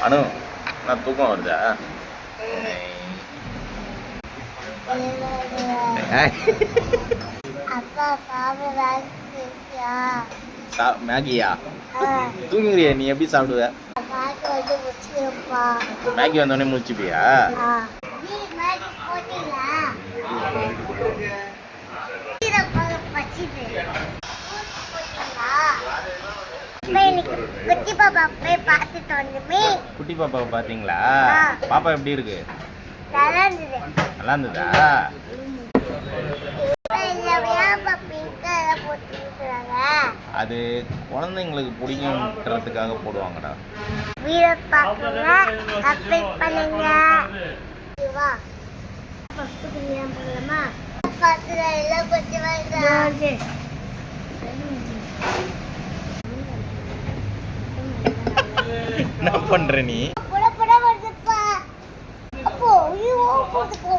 அனு நான் தூக்கம் வருதா? மேகியா தூங்குறியா? நீ எப்படி சாப்பிடுவ? மேகி வந்தோடனே முடிச்சுப்பியா? குட்டி பாப்பா போய் பார்த்துட்டு வந்துமே. குட்டி பாப்பாவை பார்த்தீங்களா? பாப்பா எப்படி இருக்கு? நல்லா இருந்தது. நல்லா இருந்ததா? அது குழந்தைங்களுக்கு பிடிக்கும்ன்றதுக்காக போடுவாங்கடா. வீடியோ பார்க்குங்க, சப்ஸ்கிரைப் பண்ணுங்க. வா போகலாமா? பார்த்துடா எல்லாம் கொஞ்சம் வருது. என்ன பண்ற நீ? புட புட வருதுப்பா. அப்போ ஐயோ போடுது.